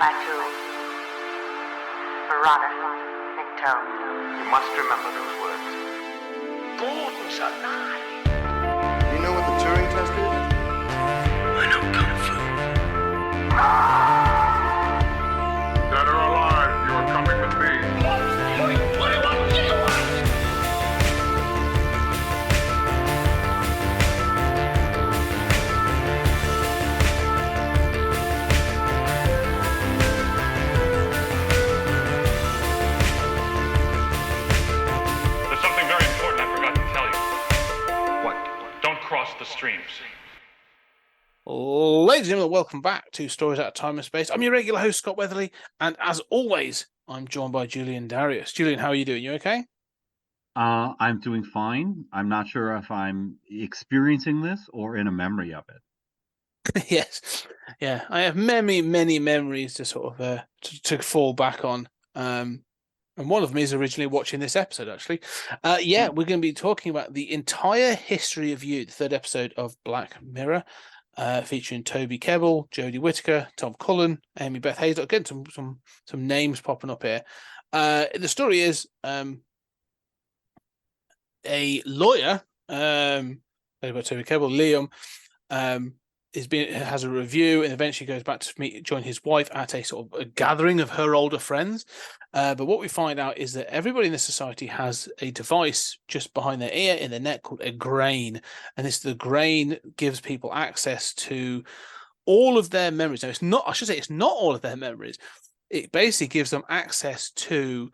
Batu, Marana, Nikto. You must remember those words. Gordon's alive. You know what the Turing test is? I know Kung Fu. Dead or alive, you are coming with me. 1.21 gigawatts! There's something very important I forgot to tell you. What? Don't cross the streams. Ladies and gentlemen, welcome back to Stories Out of Time and Space. I'm your regular host, Scott Weatherly, and as always, I'm joined by Julian Darius. Julian, how are you doing? You okay? I'm doing fine. I'm not sure if I'm experiencing this or in a memory of it. Yes. Yeah, I have many memories to sort of to fall back on. And one of them is originally watching this episode, actually. We're going to be talking about the entire history of you, the third episode of Black Mirror. Featuring Toby Kebbell, Jodie Whittaker, Tom Cullen, Amy Beth Hayes. Again, some names popping up here. The story is a lawyer, played by Toby Kebbell, Liam, has a review and eventually goes back to join his wife at a sort of a gathering of her older friends. But what we find out is that everybody in the society has a device just behind their ear in their neck called a grain. And the grain gives people access to all of their memories. Now, it's not all of their memories. It basically gives them access to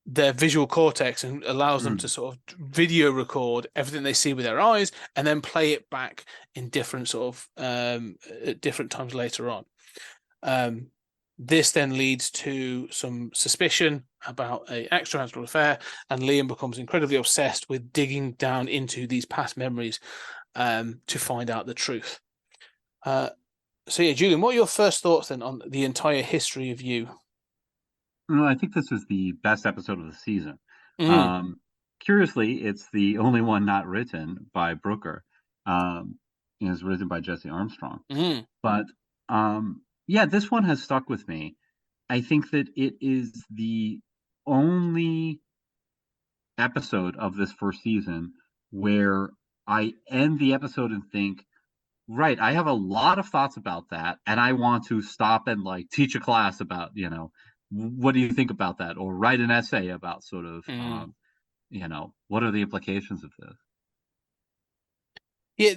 their visual cortex and allows them to sort of video record everything they see with their eyes and then play it back in different sort of at different times later on. This then leads to some suspicion about an extramarital affair, and Liam becomes incredibly obsessed with digging down into these past memories to find out the truth. Julian, what are your first thoughts then on the entire history of you? No, I think this is the best episode of the season. Curiously, it's the only one not written by Brooker. It was written by Jesse Armstrong. But this one has stuck with me. I think that it is the only episode of this first season where I end the episode and think, right, I have a lot of thoughts about that, and I want to stop and teach a class about, what do you think about that? Or write an essay about sort of, what are the implications of this? Yeah,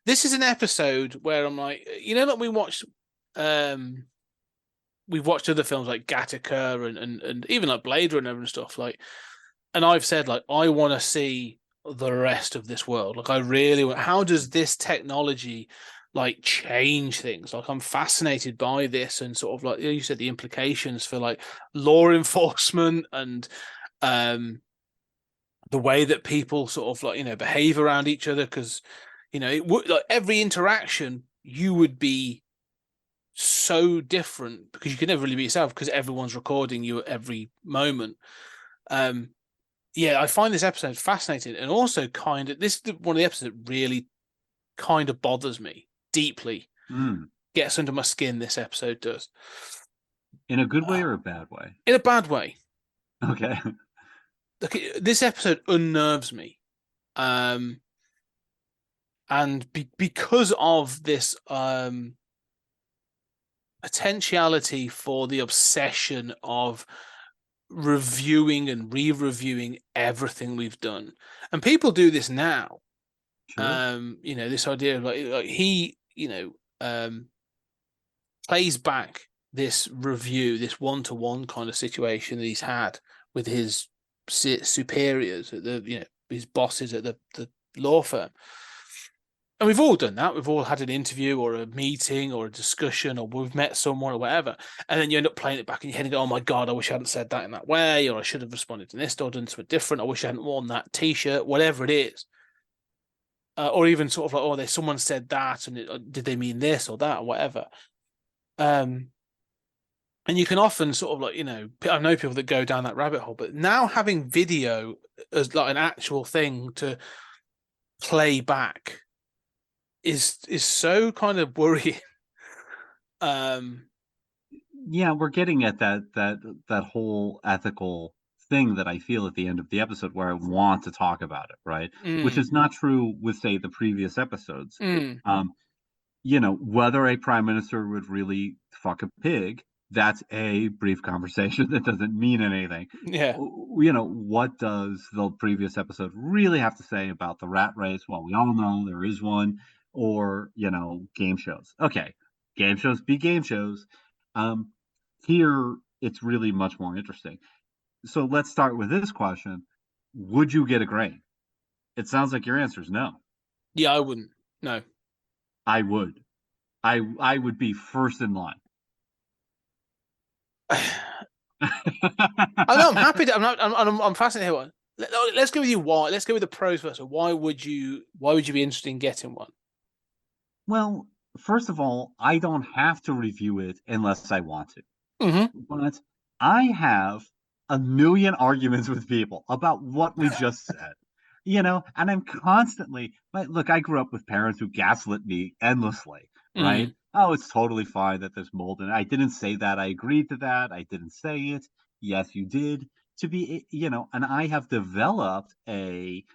this is an episode where I'm like, we've watched other films like Gattaca and even like Blade Runner and stuff, and I've said I want to see the rest of this world. I really want. How does this technology change things? I'm fascinated by this and sort of you said, the implications for law enforcement and the way that people sort of behave around each other, because it would every interaction you would be so different because you can never really be yourself because everyone's recording you at every moment. I find this episode fascinating, and also this is one of the episodes that really kind of bothers me deeply. Gets under my skin. This episode does. In a good way or a bad way? In a bad way. Okay. This episode unnerves me. Because of this potentiality for the obsession of reviewing and re-reviewing everything we've done, and people do this now. Sure. This idea of he plays back this review, this one-to-one kind of situation that he's had with his superiors at his bosses at the law firm. And we've all done that. We've all had an interview or a meeting or a discussion, or we've met someone or whatever. And then you end up playing it back in your head and go, oh my God, I wish I hadn't said that in that way, or I should have responded to this or done something different. I wish I hadn't worn that T-shirt, whatever it is. Or even sort of someone said that, and did they mean this or that or whatever. And you can often sort of I know people that go down that rabbit hole, but now having video as an actual thing to play back is so kind of worrying. Yeah, we're getting at that whole ethical thing that I feel at the end of the episode where I want to talk about it, right? Which mm, is not true with, say, the previous episodes. mm, Um, whether a prime minister would really fuck a pig, that's a brief conversation that doesn't mean anything. yeah, What does the previous episode really have to say about the rat race? Well, we all know there is one, or, game shows. Okay, game shows be game shows. Um, Here, it's really much more interesting. So let's start with this question. Would you get a grain? It sounds like your answer is no. yeah. I wouldn't. No. I would. I would be first in line. I know. I'm happy. I'm fascinated. Here. Let's go with you. Why? Let's go with the pros first. So why would you be interested in getting one? Well, first of all, I don't have to review it unless I want to. Mm-hmm. But I have a million arguments with people about what we just said. And I'm constantly, look, I grew up with parents who gaslit me endlessly, right? Oh, it's totally fine that there's mold in it. I didn't say that. I agreed to that. I didn't say it. Yes, you did. To be, and I have developed a,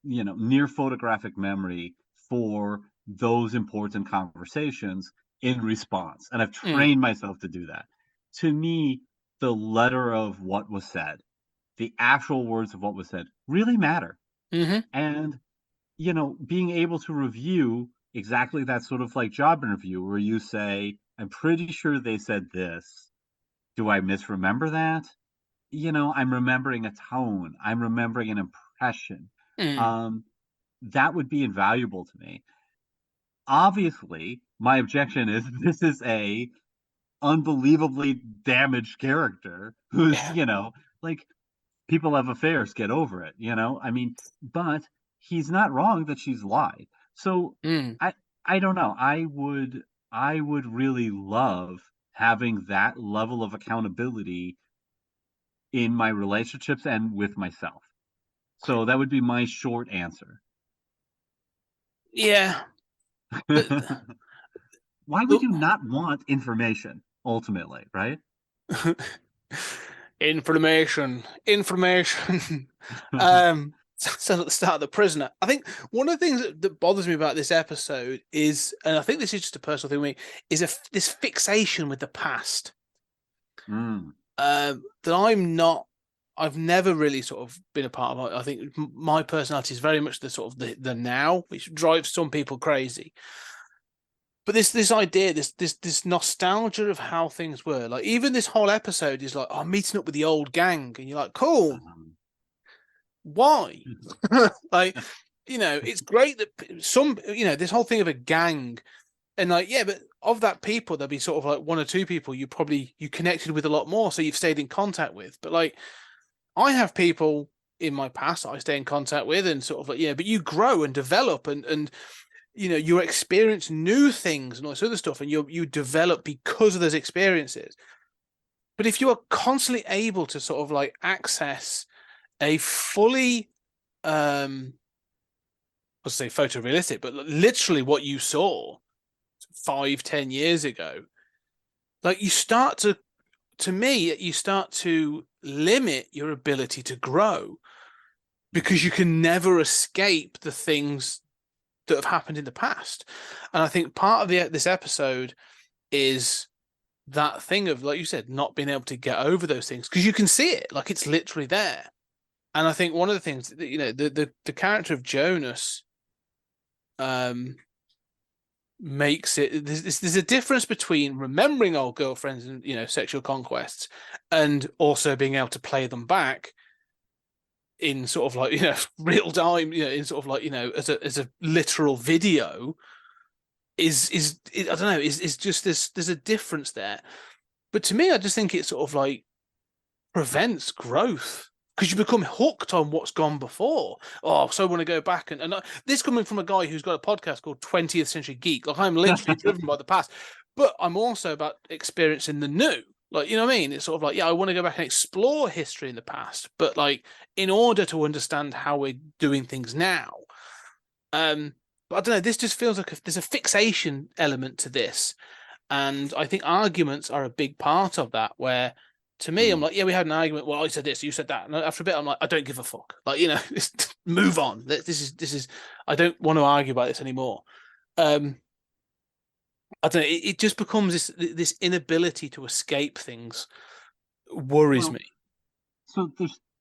near photographic memory for those important conversations in response. And I've trained myself to do that. To me, the letter of what was said, the actual words of what was said really matter. Mm-hmm. And, being able to review exactly that sort of like job interview where you say, I'm pretty sure they said this. Do I misremember that? I'm remembering a tone. I'm remembering an impression. That would be invaluable to me. Obviously, my objection is this is a unbelievably damaged character who's, like, people have affairs, get over it, I mean, but he's not wrong that she's lied. So I don't know. I would really love having that level of accountability in my relationships and with myself. So that would be my short answer. Yeah. Why would you not want information ultimately, right? Information. So at the start of The Prisoner, I think one of the things that bothers me about this episode is, and I think this is just a personal thing with me, is this fixation with the past. That I've never really sort of been a part of. I think my personality is very much the sort of the now, which drives some people crazy. But this idea, this nostalgia of how things were, like even this whole episode is like, I'm meeting up with the old gang, and you're like, cool. Why? Like, it's great that some, this whole thing of a gang, and like, yeah, but of that people, there'll be sort of like one or two people you connected with a lot more, so you've stayed in contact with. But like, I have people in my past that I stay in contact with, and sort of like, but you grow and develop, and you experience new things and all this other stuff, and you develop because of those experiences. But if you are constantly able to sort of like access a fully, let's say photorealistic, but literally what you saw 5-10 years ago, like you start to limit your ability to grow, because you can never escape the things that have happened in the past. And I think part of this episode is that thing of, like you said, not being able to get over those things, because you can see it, like it's literally there. And I think one of the things that, the character of Jonas makes it, there's a difference between remembering old girlfriends and sexual conquests, and also being able to play them back in sort of like real time, in sort of like as a literal video. Is I don't know, is just there's a difference there. But to me, I just think it sort of like prevents growth, because you become hooked on what's gone before. Oh, so I want to go back, and this coming from a guy who's got a podcast called 20th Century Geek. Like, I'm literally driven by the past, but I'm also about experiencing the new. Like, you know what I mean? It's sort of like, yeah, I want to go back and explore history in the past, but like in order to understand how we're doing things now. But I don't know. This just feels like there's a fixation element to this, and I think arguments are a big part of that. Where, to me, I'm like, yeah, we had an argument. Well, I said this, you said that, and after a bit, I'm like, I don't give a fuck. Like, move on. This is. I don't want to argue about this anymore. I don't know. It just becomes this inability to escape things worries me. So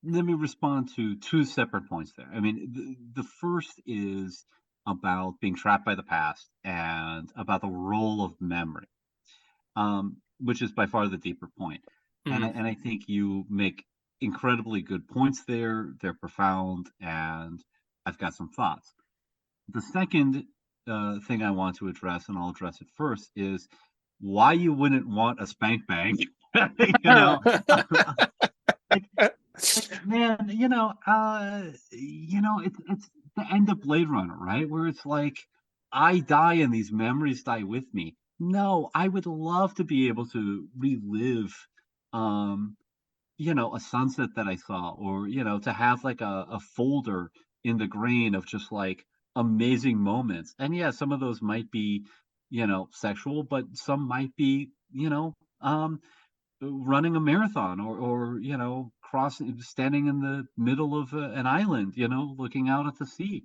let me respond to two separate points there. I mean, the first is about being trapped by the past and about the role of memory, which is by far the deeper point. And I think you make incredibly good points there. They're profound, and I've got some thoughts. The second thing I want to address, and I'll address it first, is why you wouldn't want a spank bank. Man, it's the end of Blade Runner, right? Where it's like, I die and these memories die with me. No, I would love to be able to relive, a sunset that I saw, or, to have like a folder in the grain of just like amazing moments. And yeah, some of those might be, sexual, but some might be, running a marathon, or standing in the middle of an island, looking out at the sea.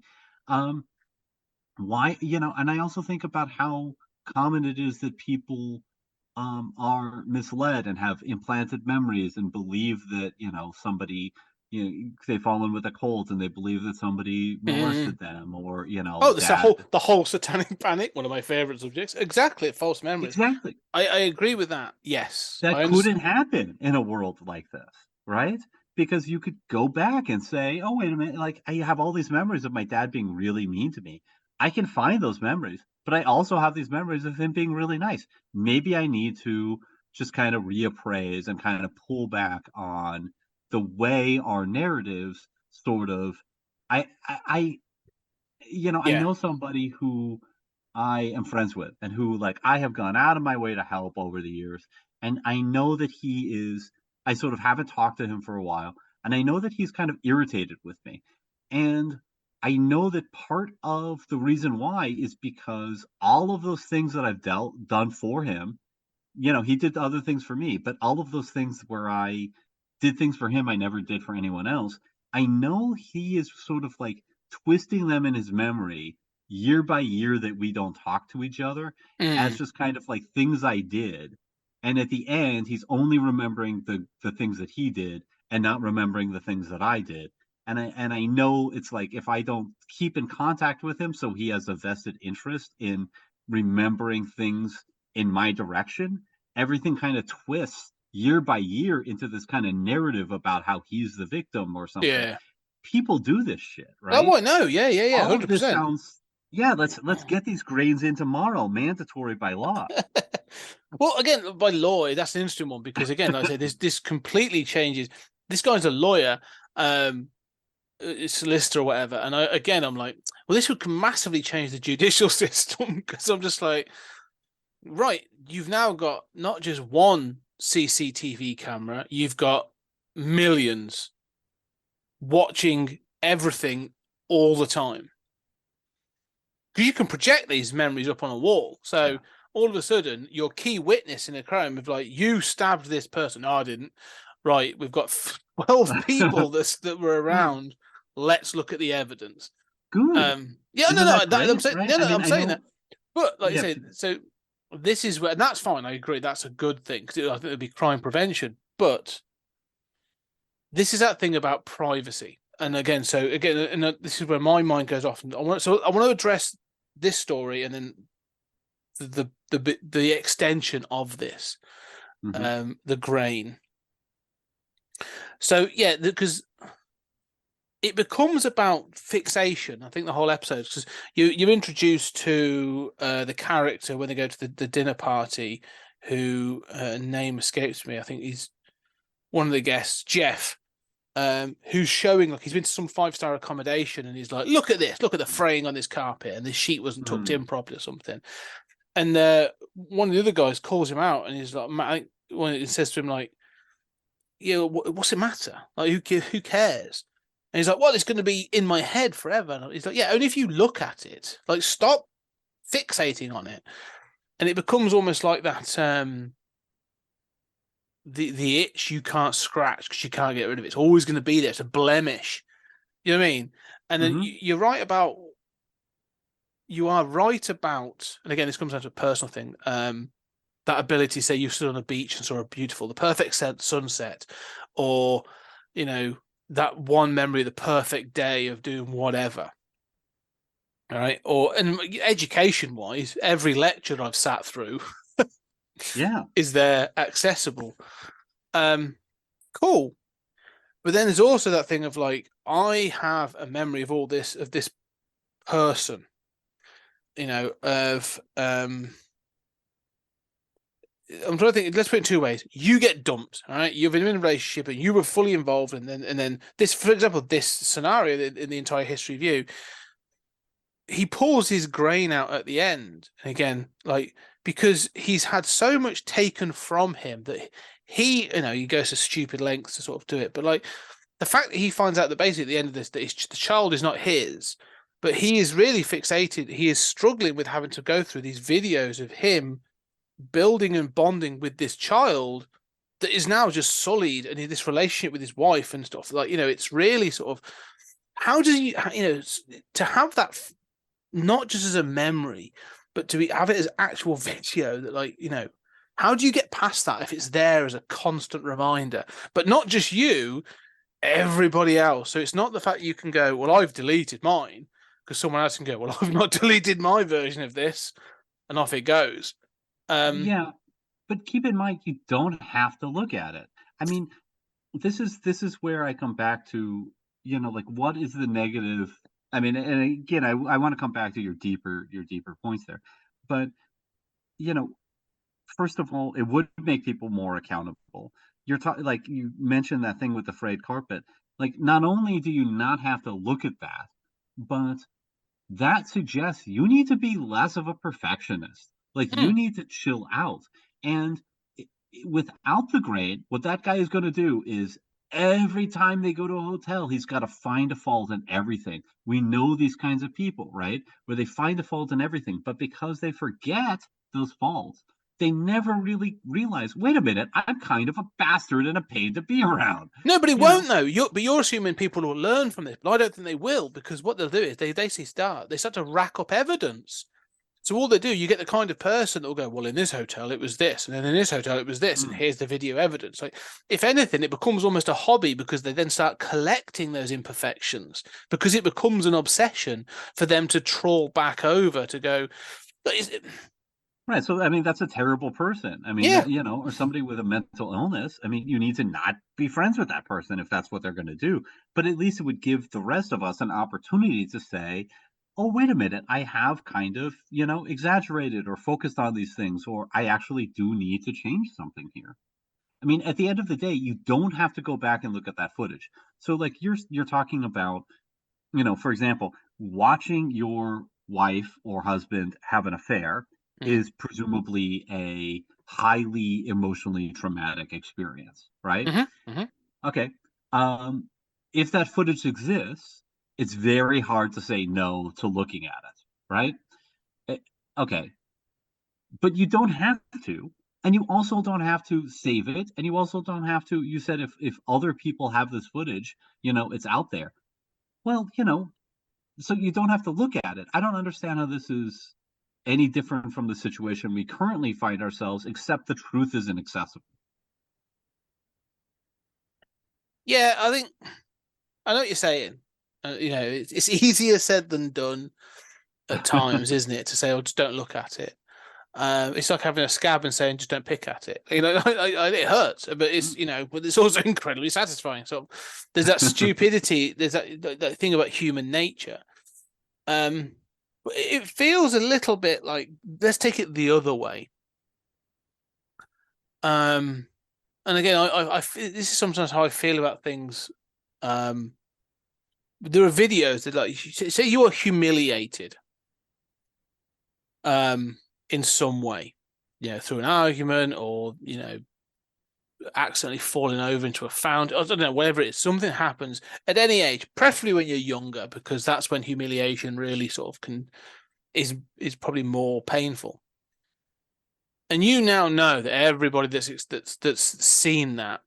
Why, and I also think about how common it is that people are misled and have implanted memories and believe that somebody, they've fallen with a cold and they believe that somebody molested them, or the whole satanic panic, one of my favorite subjects. Exactly, false memories. Exactly. I agree with that. Yes, that couldn't happen in a world like this, right? Because you could go back and say, oh, wait a minute, like, I have all these memories of my dad being really mean to me. I can find those memories, but I also have these memories of him being really nice. Maybe I need to just kind of reappraise and kind of pull back on the way our narratives sort of, I know somebody who I am friends with, and who, like, I have gone out of my way to help over the years. And I know that I sort of haven't talked to him for a while, and I know that he's kind of irritated with me. And I know that part of the reason why is because all of those things that I've done for him, he did other things for me, but all of those things where I did things for him I never did for anyone else, I know he is sort of like twisting them in his memory year by year that we don't talk to each other as just kind of like things I did. And at the end, he's only remembering the things that he did and not remembering the things that I did. And I know it's like, if I don't keep in contact with him, so he has a vested interest in remembering things in my direction, everything kind of twists year by year into this kind of narrative about how he's the victim or something. Yeah. People do this shit, right? Oh, I know. Yeah, All of 100%. this sounds, let's get these grains in tomorrow, mandatory by law. Well, again, by law, that's an interesting one, because again, like I say, this completely changes. This guy's a lawyer, solicitor or whatever, and I'm like, well, this would massively change the judicial system, because I'm just like, right, you've now got not just one CCTV camera, you've got millions watching everything all the time, because you can project these memories up on a wall. So all of a sudden, your key witness in a crime of, like, you stabbed this person. No, I didn't. Right, we've got 12 people that were around. Let's look at the evidence. Good. I'm saying that. But like you say, so this is where, and that's fine. I agree, that's a good thing, because I think it'd be crime prevention. But this is that thing about privacy, and again, this is where my mind goes off. And I want to address this story, and then the extension of this, the grain. So yeah, because it becomes about fixation. I think the whole episode, because you're introduced to the character when they go to the dinner party, who name escapes me. I think he's one of the guests, Jeff, who's showing, like, he's been to some 5-star accommodation, and he's like, look at this, look at the fraying on this carpet, and this sheet wasn't tucked in properly or something. And one of the other guys calls him out, and he's like, when it says to him, like, what's it matter? Like, who cares? And he's like, well, it's going to be in my head forever. And he's like, yeah, only if you look at it. Like, stop fixating on it. And it becomes almost like that the itch you can't scratch because you can't get rid of it. It's always going to be there. It's a blemish. You know what I mean? And then you're right about, and again, this comes down to a personal thing, that ability to say you stood on a beach and saw the perfect sunset, or, you know, that one memory of the perfect day of doing whatever. All right. And education wise, every lecture I've sat through is there accessible. Cool. But then there's also that thing of like, I have a memory of this person, you know, I'm trying to think. Let's put it in two ways. You get dumped, all right? You've been in a relationship and you were fully involved, and then this, for example, this scenario in the entire history of you, he pulls his grain out at the end, and again, like, because he's had so much taken from him that he goes to stupid lengths to sort of do it. But like the fact that he finds out that basically at the end of this, that the child is not his, but he is really fixated. He is struggling with having to go through these videos of him building and bonding with this child that is now just sullied, and this relationship with his wife and stuff. Like, you know, it's really sort of, how does to have that not just as a memory, but to have it as actual video that, like, you know, how do you get past that if it's there as a constant reminder? But not just you, everybody else. So it's not the fact you can go, well, I've deleted mine, because someone else can go, well, I've not deleted my version of this, and off it goes. Yeah, but keep in mind, you don't have to look at it. I mean, this is where I come back to, you know, like, what is the negative? I mean, and again, I want to come back to your deeper points there, but, you know, first of all, it would make people more accountable. You're talking, like, you mentioned that thing with the frayed carpet. Like, not only do you not have to look at that, but that suggests you need to be less of a perfectionist. Like, you need to chill out. And without the grade, what that guy is going to do is every time they go to a hotel, he's got to find a fault in everything. We know these kinds of people, right? Where they find a fault in everything, but because they forget those faults, they never really realize, wait a minute, I'm kind of a bastard and a pain to be around. No, but it won't, though. You're assuming people will learn from this, but I don't think they will, because what they'll do is they start to rack up evidence. So all they do, you get the kind of person that will go, well, in this hotel it was this, and then in this hotel it was this, and here's the video evidence. Like, if anything, it becomes almost a hobby, because they then start collecting those imperfections, because it becomes an obsession for them to trawl back over to go, is it? Right. So, I mean, that's a terrible person. I mean, you know, or somebody with a mental illness. I mean, you need to not be friends with that person if that's what they're going to do. But at least it would give the rest of us an opportunity to say, oh, wait a minute, I have kind of, you know, exaggerated or focused on these things, or I actually do need to change something here. I mean, at the end of the day, you don't have to go back and look at that footage. So, like, you're talking about, you know, for example, watching your wife or husband have an affair is presumably a highly emotionally traumatic experience, right? Okay. If that footage exists, it's very hard to say no to looking at it, right? Okay. But you don't have to. And you also don't have to save it. And you also don't have to, you said if other people have this footage, you know, it's out there. Well, you know, so you don't have to look at it. I don't understand how this is any different from the situation we currently find ourselves, except the truth isn't accessible. Yeah, I know what you're saying. You know, it's easier said than done at times, isn't it? To say, "Oh, just don't look at it." It's like having a scab and saying, "Just don't pick at it." You know, it hurts, but it's, you know, but it's also incredibly satisfying. So there's that stupidity. There's that thing about human nature. It feels a little bit like, let's take it the other way. And again, I this is sometimes how I feel about things. There are videos that, like, say you are humiliated in some way, you know, through an argument, or, you know, accidentally falling over into a fountain. I don't know, whatever it is, something happens at any age, preferably when you're younger, because that's when humiliation really sort of is probably more painful. And you now know that everybody that's seen that,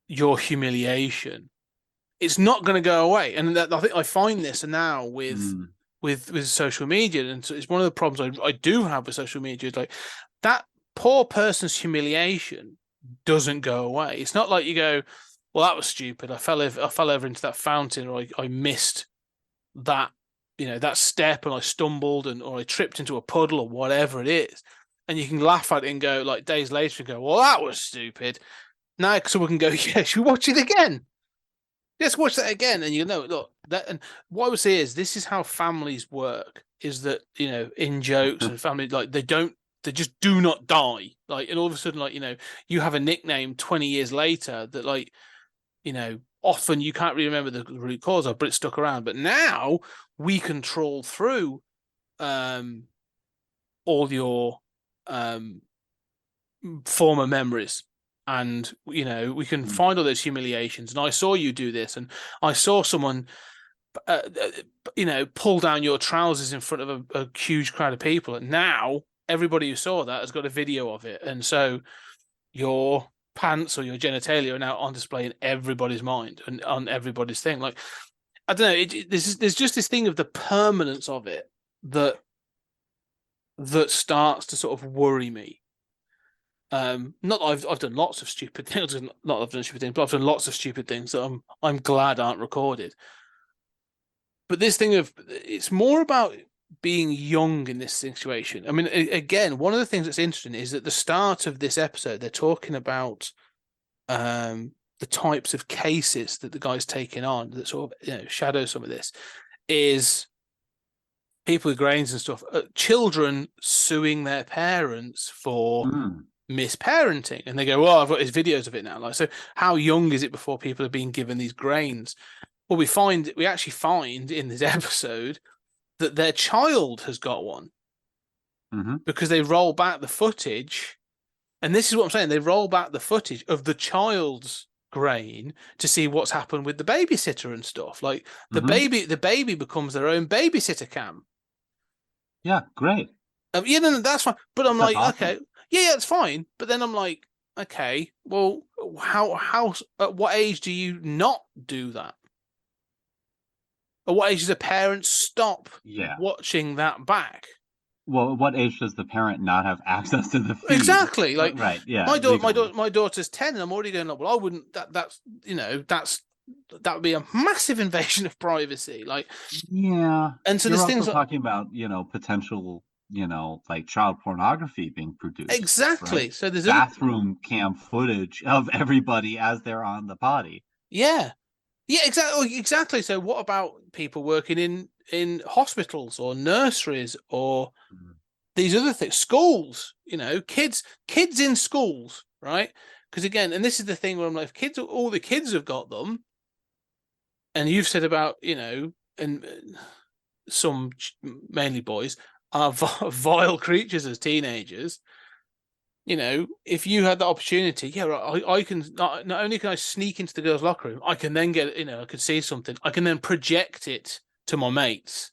your humiliation, it's not going to go away. And I think I find this now with social media, and so it's one of the problems I do have with social media. Is like that poor person's humiliation doesn't go away. It's not like you go, well, that was stupid. I fell over into that fountain, or I missed that, that step, and I stumbled, or I tripped into a puddle, or whatever it is. And you can laugh at it and go, like, days later, and go, well, that was stupid. Now someone can go, yeah, should we watch it again? Let's watch that again. And look, that, and what I would say is, this is how families work, is that, in jokes and family, like, they just do not die. Like, and all of a sudden, like, you have a nickname 20 years later that, like, often you can't really remember the root cause of, but it stuck around. But now we can trawl through all your former memories, and we can find all those humiliations. And I saw you do this, and I saw someone pull down your trousers in front of a huge crowd of people, and now everybody who saw that has got a video of it, and so your pants or your genitalia are now on display in everybody's mind and on everybody's thing. Like, I don't know, there's just this thing of the permanence of it that starts to sort of worry me. Not that I've done lots of stupid things, not that I've done stupid things, but I've done lots of stupid things that I'm glad aren't recorded. But this thing of, it's more about being young in this situation. I mean, again, one of the things that's interesting is at the start of this episode, they're talking about the types of cases that the guy's taking on that sort of shadow some of this, is people with grains and stuff, children suing their parents for misparenting, and they go, well, I've got these videos of it now. Like, so how young is it before people are being given these grains? Well, we actually find in this episode that their child has got one, because they roll back the footage, and this is what I'm saying, they roll back the footage of the child's grain to see what's happened with the babysitter and stuff. Like, the baby becomes their own babysitter cam. Yeah, great. Yeah, no, that's fine. But I'm like, awesome. okay, yeah, it's fine. But then I'm like, okay, well, how at what age do you not do that? At what age does a parent stop watching that back? Well, at what age does the parent not have access to the feed? Exactly. Like, right, yeah. My daughter's 10, and I'm already going, well, I wouldn't. That would be a massive invasion of privacy. Like, yeah. And so you're there's also things talking about potential like child pornography being produced. Exactly. Right? So there's bathroom cam footage of everybody as they're on the potty. Yeah, exactly. So what about people working in hospitals or nurseries or these other things, schools? Kids in schools, right? Because again, and this is the thing where I'm like, all the kids have got them, and you've said about and some, mainly boys, are vile creatures as teenagers. If you had the opportunity, I can not only can I sneak into the girls' locker room, I can then get, I could see something, I can then project it to my mates,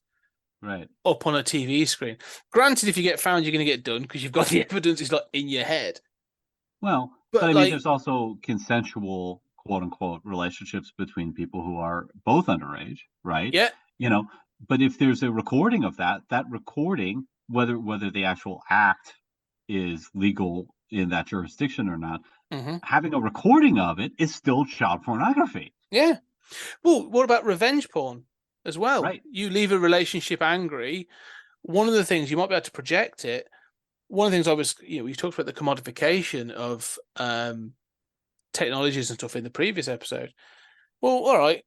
right, up on a TV screen. Granted, if you get found, you're going to get done because you've got the evidence is like in your head. Well, but I mean, there's also consensual, quote unquote, relationships between people who are both underage, right? Yeah. But if there's a recording of that recording, whether the actual act is legal in that jurisdiction or not, having a recording of it is still child pornography. Yeah. Well, what about revenge porn as well? Right. You leave a relationship angry. One of the things you might be able to project it. One of the things we talked about the commodification of technologies and stuff in the previous episode. Well, all right.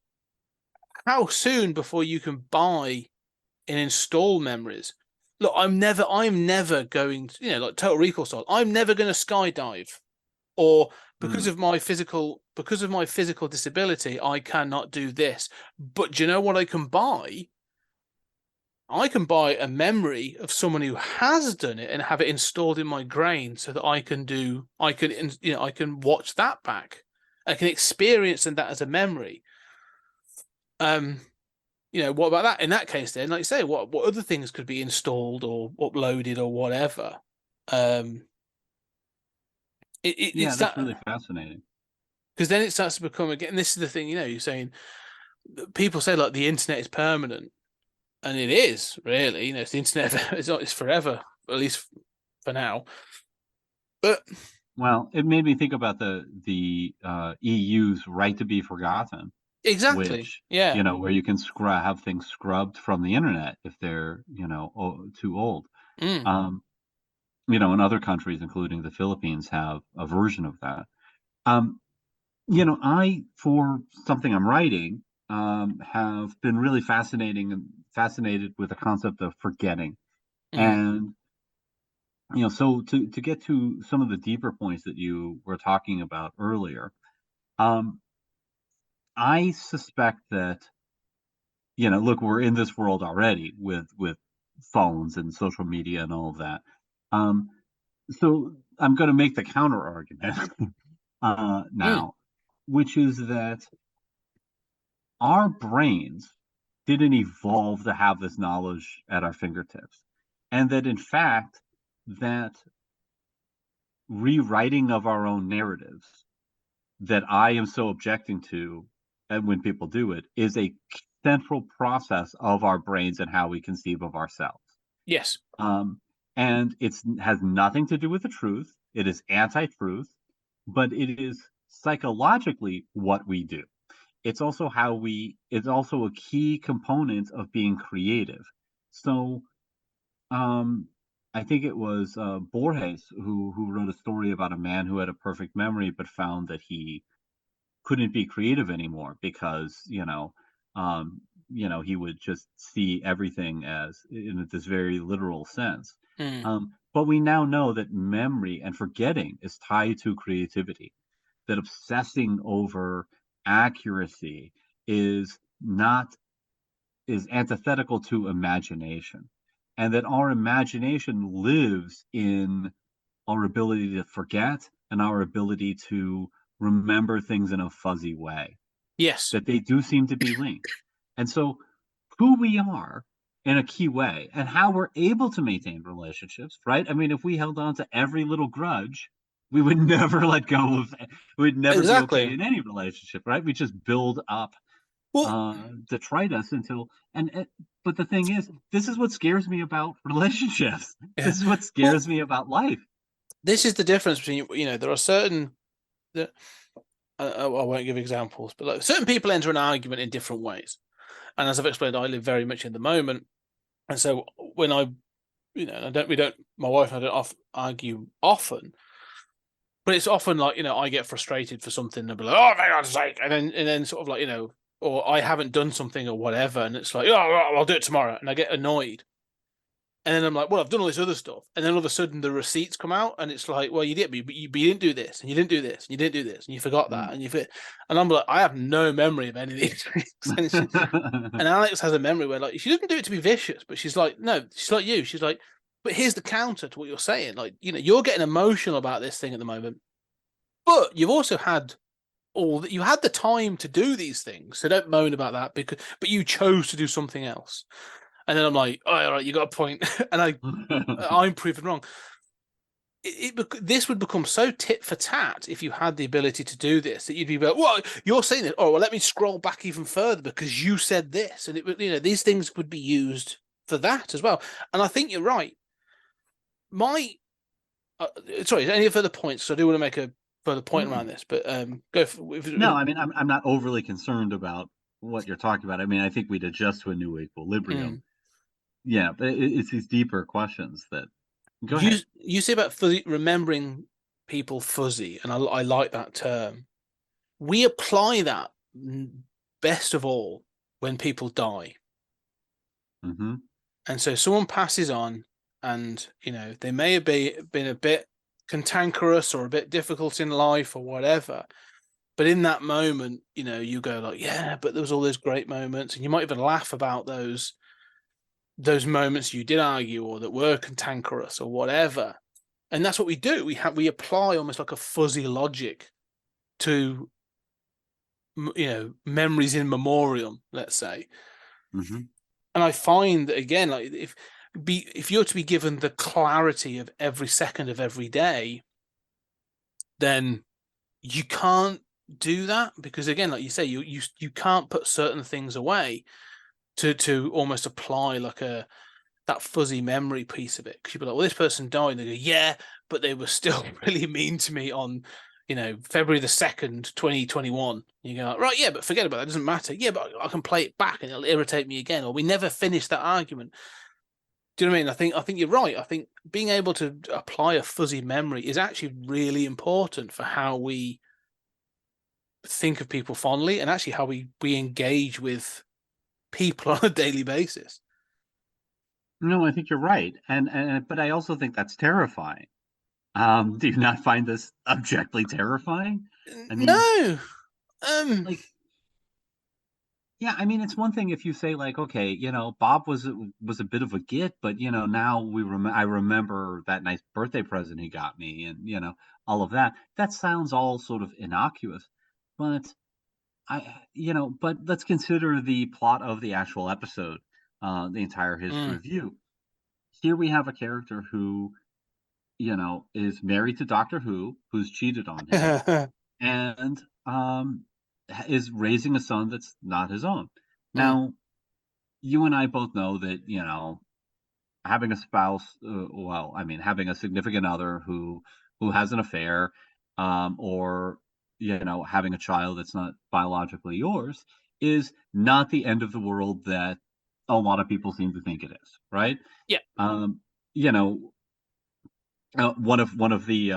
How soon before you can buy and install memories? Look, I'm never going to, like Total Recall style, I'm never going to skydive, or because of my physical disability, I cannot do this. But do you know what I can buy? I can buy a memory of someone who has done it and have it installed in my brain so that I can watch that back. I can experience that as a memory. What about that? In that case, then, like you say, what other things could be installed or uploaded or whatever? It's that's really fascinating. because then it starts to become, again, this is the thing, you're saying, people say like the internet is permanent. And it is really, it's the internet. It's forever, at least for now. But Well, it made me think about the EU's right to be forgotten, exactly, which yeah. where you can have things scrubbed from the internet if they're too old. Mm. And other countries, including the Philippines, have a version of that. I, for something I'm writing, have been really fascinated with the concept of forgetting. Mm. And so to get to some of the deeper points that you were talking about earlier, I suspect that look, we're in this world already with phones and social media and all of that. So I'm going to make the counter argument Mm. now, which is that our brains didn't evolve to have this knowledge at our fingertips, and that in fact that rewriting of our own narratives that I am so objecting to, and when people do it, is a central process of our brains and how we conceive of ourselves. Yes. And it has nothing to do with the truth. It is anti-truth, but it is psychologically what we do. It's also it's also a key component of being creative. So, I think it was Borges who wrote a story about a man who had a perfect memory, but found that he couldn't be creative anymore because he would just see everything as in this very literal sense. Mm. But we now know that memory and forgetting is tied to creativity. That obsessing over accuracy is antithetical to imagination, and that our imagination lives in our ability to forget and our ability to remember things in a fuzzy way, Yes. that they do seem to be linked. And so who we are in a key way and how we're able to maintain relationships, right? I mean, if we held on to every little grudge, we would never let go of we'd never be okay Exactly. in any relationship, right? We just build up Well, detritus until but the thing is, this is what scares me about relationships. yeah. This is what Well, scares me about life. this is the difference between, there are certain that I won't give examples, but like certain people enter an argument in different ways. And as I've explained, I live very much in the moment. And so when my wife and I don't argue often, but it's often like, I get frustrated for something and I'll be like, oh, for God's sake. And then sort of like, or I haven't done something or whatever. And it's like, oh, I'll do it tomorrow. And I get annoyed. And then I'm like, well, I've done all this other stuff. And then all of a sudden the receipts come out and it's like, well, you did, but you didn't do this and you didn't do this and you didn't do this and you forgot that. And I'm like, I have no memory of any of these things. And Alex has a memory where like, she doesn't do it to be vicious, but she's like, no, she's like you. She's like, but here's the counter to what you're saying. Like, you're getting emotional about this thing at the moment, but you've also had you had the time to do these things. So don't moan about that but you chose to do something else. And then I'm like, oh, all right, you got a point. And I'm proven wrong. This would become so tit for tat if you had the ability to do this, that you'd be like, well, you're saying this. Oh, well, let me scroll back even further because you said this. And it would, these things would be used for that as well. And I think you're right. Sorry, any further points? So I do want to make a further point around this, but go for No, I mean, I'm not overly concerned about what you're talking about. I mean, I think we'd adjust to a new equilibrium. Yeah, but it's these deeper questions that go ahead. You say about remembering people fuzzy, and I like that term. We apply that best of all when people die. Mm-hmm. And so someone passes on and, they may have been a bit cantankerous or a bit difficult in life or whatever. But in that moment, you go like, yeah, but there was all those great moments. And you might even laugh about those those moments you did argue or that were cantankerous or whatever. And that's what we do. We apply almost like a fuzzy logic to, memories in memoriam, let's say. Mm-hmm. And I find that, again, like if you're to be given the clarity of every second of every day, then you can't do that, because, again, like you say, you can't put certain things away to almost apply like that fuzzy memory piece of it. Because you'd be like, well, this person died. And they go, yeah, but they were still really mean to me on, February the 2nd, 2021. You go, right, yeah, but forget about that. It doesn't matter. Yeah, but I can play it back and it'll irritate me again. Or we never finished that argument. Do you know what I mean? I think you're right. I think being able to apply a fuzzy memory is actually really important for how we think of people fondly, and actually how we engage with people on a daily basis. No, I think you're right, and but I also think that's terrifying. Do you not find this objectively terrifying? I mean, No. like, yeah, I mean, it's one thing if you say like, okay, Bob was a bit of a git, but now I remember that nice birthday present he got me, and all of that. That sounds all sort of innocuous, but but let's consider the plot of the actual episode, the entire history of you. Here we have a character who, is married to Doctor Who, who's cheated on him, and is raising a son that's not his own. Now, you and I both know that, having a spouse, having a significant other who has an affair, or having a child that's not biologically yours, is not the end of the world that a lot of people seem to think it is, right? Yeah. You know, one of the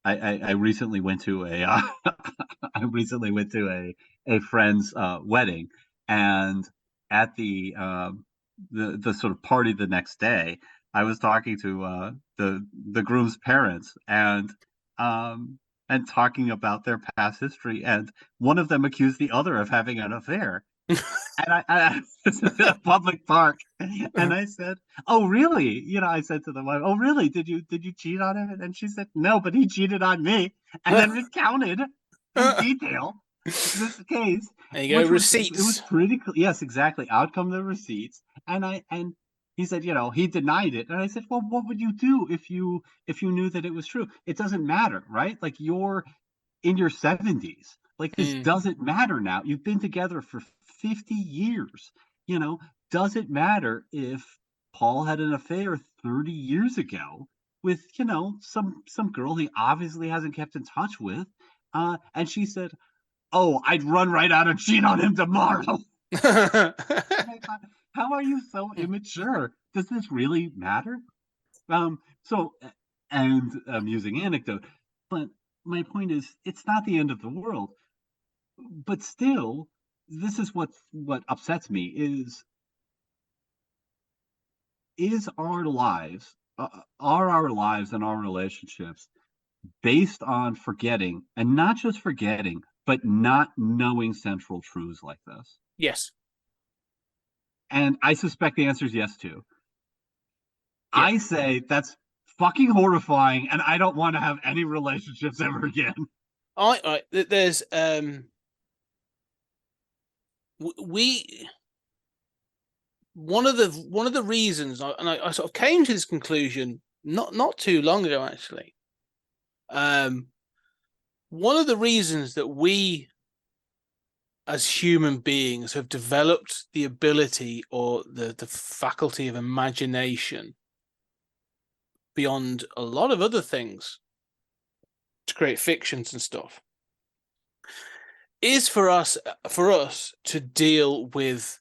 I recently went to a I recently went to a friend's wedding, and at the sort of party the next day, I was talking to the groom's parents, and talking about their past history, and one of them accused the other of having an affair. And I was in a public park, and I said, "Oh, really?" I said to the wife, "Oh, really? Did you cheat on him?" And she said, "No, but he cheated on me," and then recounted in detail this case, There you go, which was receipts. pretty cool. Yes, exactly. Outcome the receipts, and he said, he denied it, and I said, "Well, what would you do if you knew that it was true? It doesn't matter, right? Like, you're in your 70s. Like, this doesn't matter now. You've been together for 50 years. Does it matter if Paul had an affair 30 years ago with, some girl he obviously hasn't kept in touch with?" And she said, "Oh, I'd run right out and cheat on him tomorrow." And I thought, how are you so immature? Does this really matter? So, and amusing anecdote, but my point is, it's not the end of the world. But still, this is what upsets me is our lives, are our lives and our relationships based on forgetting, and not just forgetting, but not knowing central truths like this? Yes. And I suspect the answer is yes, too. Yeah. I say that's fucking horrifying, and I don't want to have any relationships ever again. There's we one of the reasons, I sort of came to this conclusion not too long ago, actually. One of the reasons that we as human beings have developed the ability or the faculty of imagination beyond a lot of other things to create fictions and stuff is for us to deal with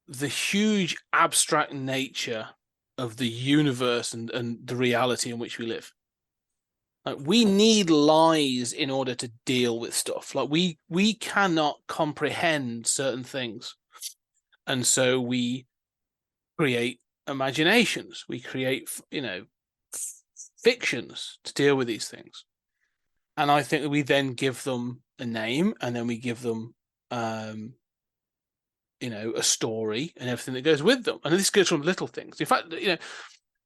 the huge abstract nature of the universe and the reality in which we live. Like, we need lies in order to deal with stuff. Like, we cannot comprehend certain things, and so we create imaginations. We create, fictions to deal with these things. And I think that we then give them a name, and then we give them a story and everything that goes with them. And this goes from little things. In fact,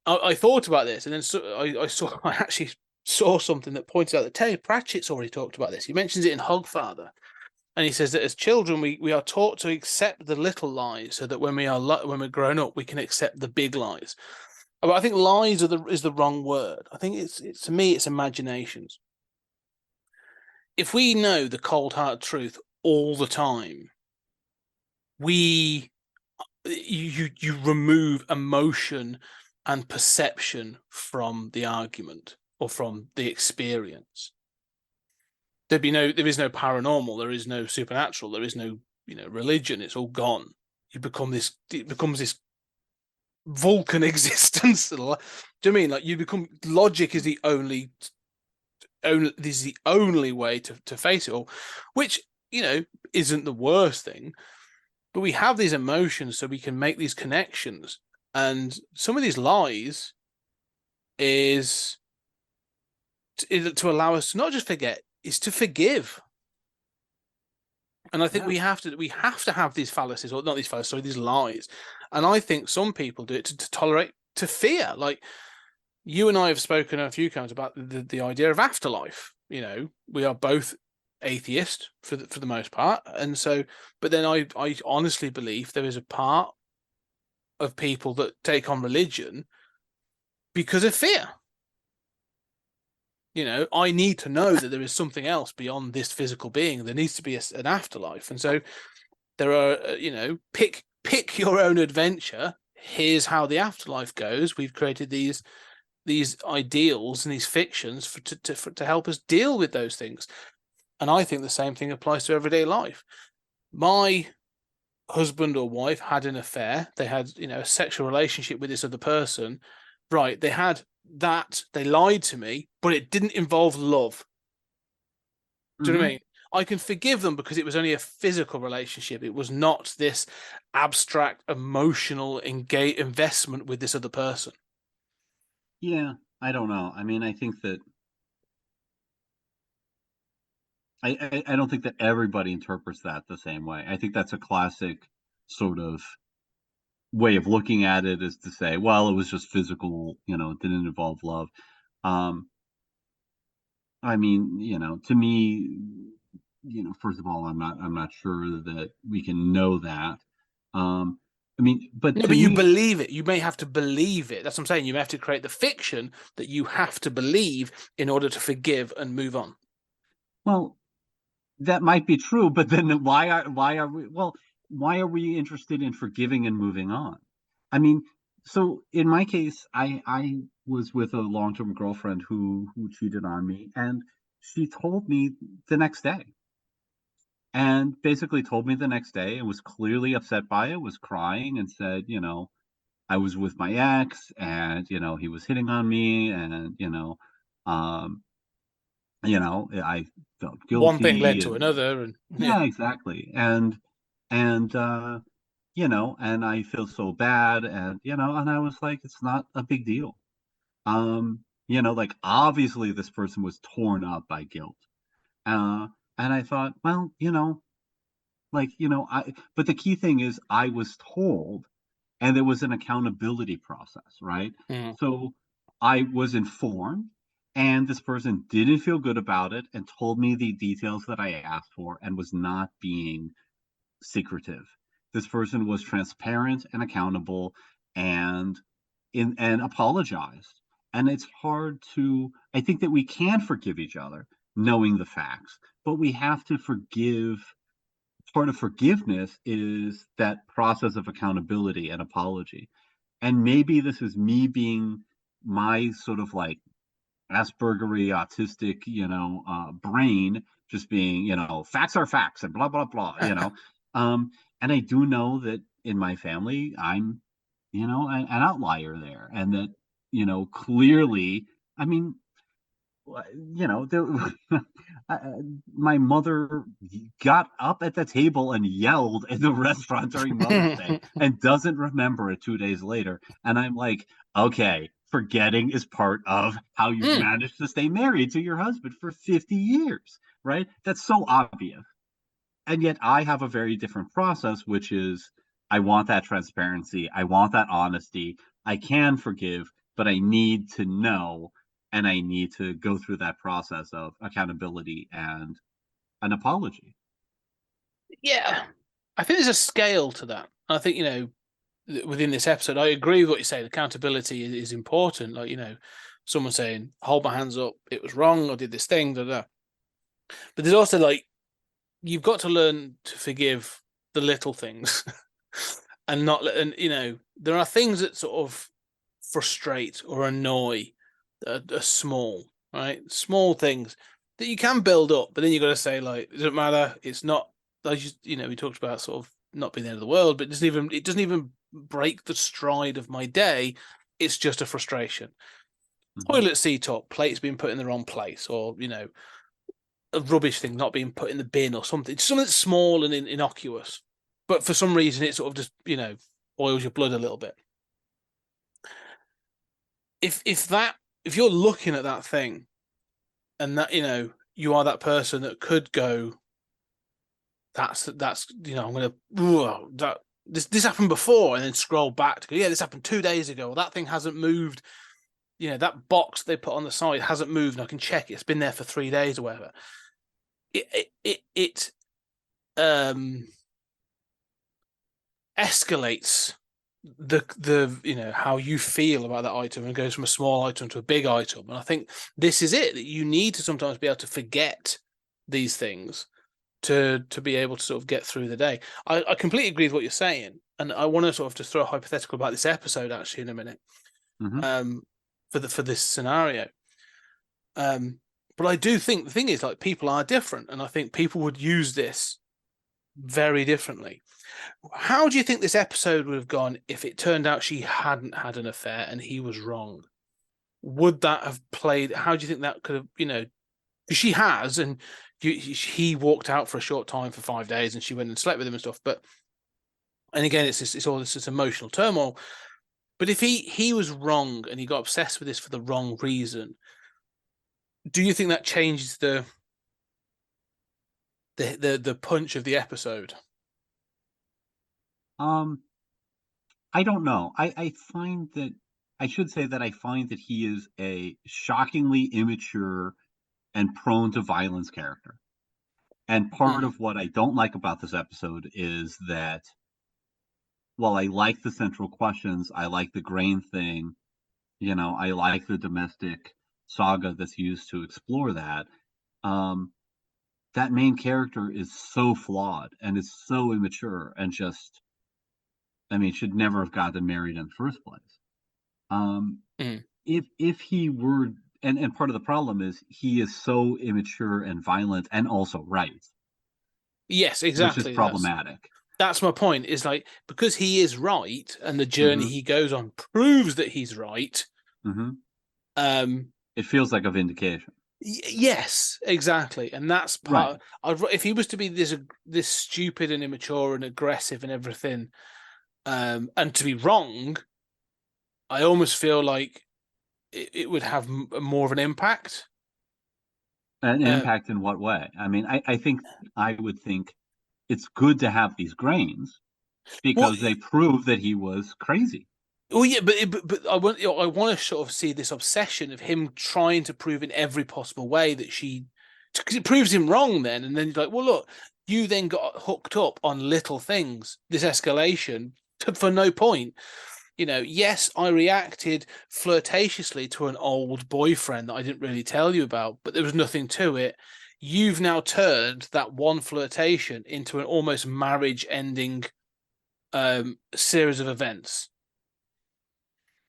I thought about this, and then I actually saw something that pointed out that Terry Pratchett's already talked about this. He mentions it in Hogfather, and he says that as children we are taught to accept the little lies, so that when we're grown up we can accept the big lies. But I think lies is the wrong word. I think it's to me it's imaginations. If we know the cold hard truth all the time, you remove emotion and perception from the argument or from the experience. There is no paranormal, there is no supernatural, there is no religion. It's all gone. It becomes this Vulcan existence. Do you know what I mean? Like you become logic is the only way to face it all, which isn't the worst thing. But we have these emotions so we can make these connections. And some of these lies is to allow us to not just forget, is to forgive. And I think we have to have these fallacies, or not these fallacies, sorry, these lies. And I think some people do it to tolerate, to fear. Like you and I have spoken a few times about the idea of afterlife. We are both atheist for the most part, and so but then I honestly believe there is a part of people that take on religion because of fear. I need to know that there is something else beyond this physical being. There needs to be an afterlife, and so there are pick your own adventure. Here's how the afterlife goes. We've created these ideals and these fictions to help us deal with those things. And I think the same thing applies to everyday life. My husband or wife had an affair. They had, a sexual relationship with this other person. Right. They had that. They lied to me, but it didn't involve love. Do you know what I mean? I can forgive them because it was only a physical relationship. It was not this abstract, emotional investment with this other person. Yeah, I don't know. I mean, I think that I don't think that everybody interprets that the same way. I think that's a classic sort of way of looking at it, is to say, well, it was just physical, it didn't involve love. I mean, to me, first of all, I'm not sure that we can know that. I mean, but no, but you believe it. You may have to believe it. That's what I'm saying. You may have to create the fiction that you have to believe in order to forgive and move on. Well, that might be true, but then why are we interested in forgiving and moving on? I mean, so in my case, I was with a long-term girlfriend who cheated on me, and she told me the next day. And basically told me the next day and was clearly upset by it, was crying and said, I was with my ex and, he was hitting on me and, I felt guilty. One thing led to another. And yeah, exactly. And and I feel so bad, and and I was like, it's not a big deal. Like obviously this person was torn up by guilt. And I thought, well, but the key thing is I was told, and there was an accountability process, right? Mm. So I was informed, and this person didn't feel good about it and told me the details that I asked for and was not being secretive. This person was transparent and accountable and apologized. And it's hard I think that we can forgive each other knowing the facts, but we have to forgive. Part of forgiveness is that process of accountability and apology. And maybe this is me being my sort of like Aspergery, autistic, brain, just being, facts are facts and blah, blah, blah, and I do know that in my family, I'm, an outlier there. And that, clearly, I mean, there, my mother got up at the table and yelled in the restaurant during Mother's Day and doesn't remember it 2 days later. And I'm like, okay, forgetting is part of how you've managed to stay married to your husband for 50 years, right? That's so obvious. and yet I have a very different process, which is I want that transparency, I want that honesty. I can forgive, but I need to know, and I need to go through that process of accountability and an apology. Yeah, I think there's a scale to that. I think, within this episode, I agree with what you say. Accountability is important. Like, someone saying, hold my hands up, it was wrong, I did this thing, da, da. But there's also like, you've got to learn to forgive the little things and not, and there are things that sort of frustrate or annoy that are small, right? Small things that you can build up, but then you got to say, like, it doesn't matter. It's not, like, we talked about sort of not being the end of the world, but it doesn't even break the stride of my day. It's just a frustration. Toilet seat up, plates being put in the wrong place, or a rubbish thing not being put in the bin or something. Something small and innocuous, but for some reason it sort of just oils your blood a little bit. If you're looking at that thing, and that you are that person that could go, that's I'm gonna that this happened before, and then scroll back to go, yeah, this happened 2 days ago, or that thing hasn't moved. That box they put on the side hasn't moved, and I can check it's been there for 3 days or whatever. It escalates the how you feel about that item, and goes from a small item to a big item. And I think this is it, that you need to sometimes be able to forget these things to be able to sort of get through the day. I completely agree with what you're saying, and I want to sort of just throw a hypothetical about this episode actually in a minute. For this scenario. But I do think the thing is, like, people are different, and I think people would use this very differently. How do you think this episode would have gone if it turned out she hadn't had an affair and he was wrong? Would that have played? How do you think that could have, because she has, and he walked out for a short time for 5 days, and she went and slept with him and stuff. But, and again, it's all this emotional turmoil. But if he was wrong and he got obsessed with this for the wrong reason, do you think that changes the punch of the episode? I don't know. I find that I should say that I find that he is a shockingly immature and prone to violence character. And part of what I don't like about this episode is that while I like the central questions, I like the grain thing, I like the domestic saga that's used to explore that. That main character is so flawed and is so immature and just, should never have gotten married in the first place. If he were, and part of the problem is he is so immature and violent and also right. Yes, exactly. Which is problematic. That's my point, is like, because he is right and the journey he goes on proves that he's right. It feels like a vindication. Yes, exactly. And that's part if he was to be this stupid and immature and aggressive and everything, and to be wrong, I almost feel like it would have more of an impact. An impact in what way? I would think it's good to have these grains because they prove that he was crazy. Oh yeah, but I want to sort of see this obsession of him trying to prove in every possible way that because it proves him wrong then, and then he's like, well, look, you then got hooked up on little things, this escalation for no point. Yes, I reacted flirtatiously to an old boyfriend that I didn't really tell you about, but there was nothing to it. You've now turned that one flirtation into an almost marriage-ending series of events.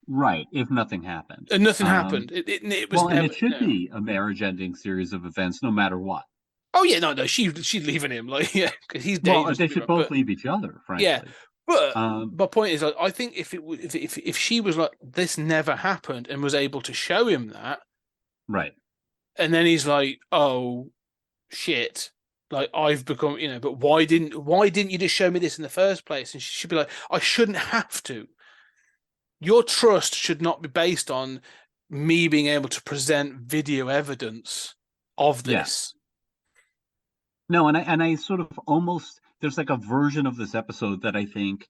Right, if nothing happened. And nothing happened. It was and it should be a marriage-ending series of events, no matter what. Oh yeah, no, she's leaving him, like, yeah, because he's dangerous. Well, they should both leave each other, frankly. Yeah, but my point is, like, I think if she was like, this never happened, and was able to show him that, right, and then he's like, oh shit, like, I've become, but why didn't you just show me this in the first place? And she should be like, I shouldn't have to. Your trust should not be based on me being able to present video evidence of this. No, and I sort of almost there's like a version of this episode that I think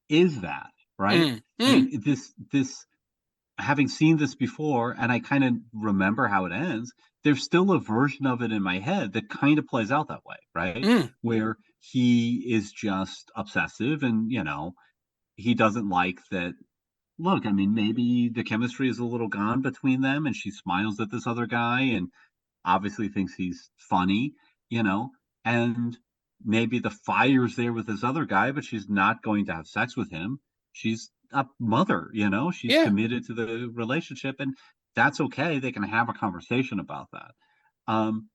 is that, right? Mm, I mm, mean, this having seen this before, and I kind of remember how it ends, there's still a version of it in my head that kind of plays out that way, right? mm. Where he is just obsessive and, he doesn't like that. Look, I mean, maybe the chemistry is a little gone between them, and she smiles at this other guy and obviously thinks he's funny, you know, and maybe the fire's there with this other guy, but she's not going to have sex with him. She's a mother, she's Yeah, committed to the relationship, and that's okay. They can have a conversation about that. Um,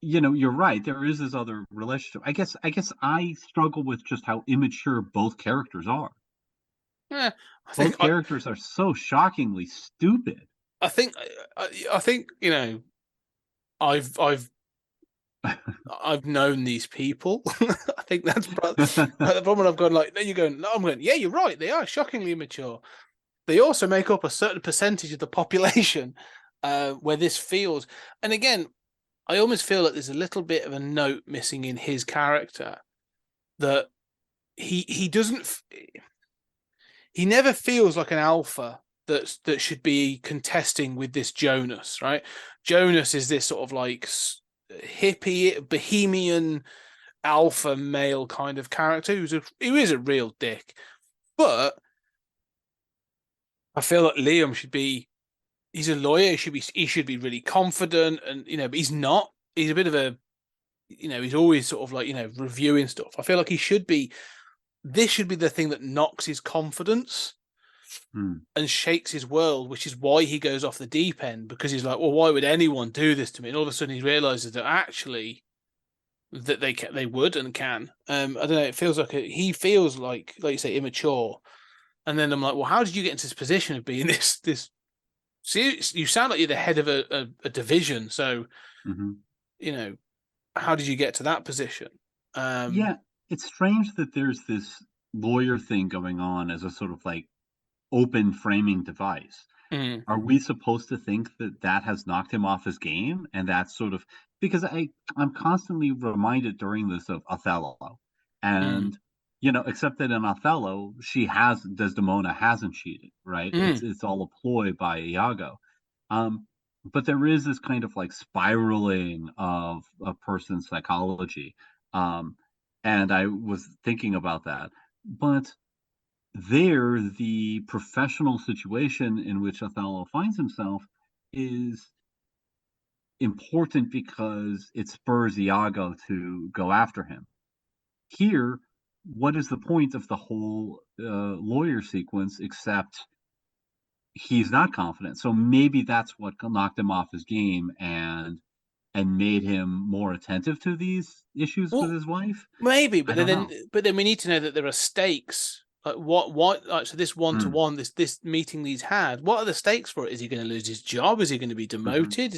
you're right. There is this other relationship. I guess I struggle with just how immature both characters are. yeah. I think Both characters are so shockingly stupid. I think I think I've I've known these people. I think that's the problem. I've gone like, then you're going, no, I'm going, yeah, you're right. They are shockingly immature. They also make up a certain percentage of the population where this feels. And again, I almost feel like there's a little bit of a note missing in his character that he doesn't. He never feels like an alpha that should be contesting with this Jonas, right? Jonas is this sort of like hippie, bohemian alpha male kind of character who is a real dick. But I feel like Liam should be. He's a lawyer. He should be really confident, and but he's not. He's a bit of a. He's always sort of like reviewing stuff. I feel like he should be. This should be the thing that knocks his confidence and shakes his world, which is why he goes off the deep end, because he's like, well, why would anyone do this to me? And all of a sudden he realizes that actually that they would and can. I don't know. It feels like he feels like you say, immature. And then I'm like, well, how did you get into this position of being this? See, you sound like you're the head of a division. So, Mhm. How did you get to that position? Yeah, it's strange that there's this lawyer thing going on as a sort of like open framing device. Mm, Are we supposed to think that that has knocked him off his game? And that's sort of because I'm constantly reminded during this of Othello, mm, and except that in Othello, Desdemona hasn't cheated, right? It's mm, it's all a ploy by Iago. Um, but there is this kind of like spiraling of a person's psychology. Um, and I was thinking about that. But the professional situation in which Othello finds himself is important because it spurs Iago to go after him. Here, what is the point of the whole lawyer sequence except he's not confident? So maybe that's what knocked him off his game and made him more attentive to these issues with well, his wife. maybe, I but don't then know. we need to know that there are stakes. Like what like so this one to Mm, one this meeting he's had. What are the stakes for it? Is he going to lose his job? Is he going to be mhm, demoted?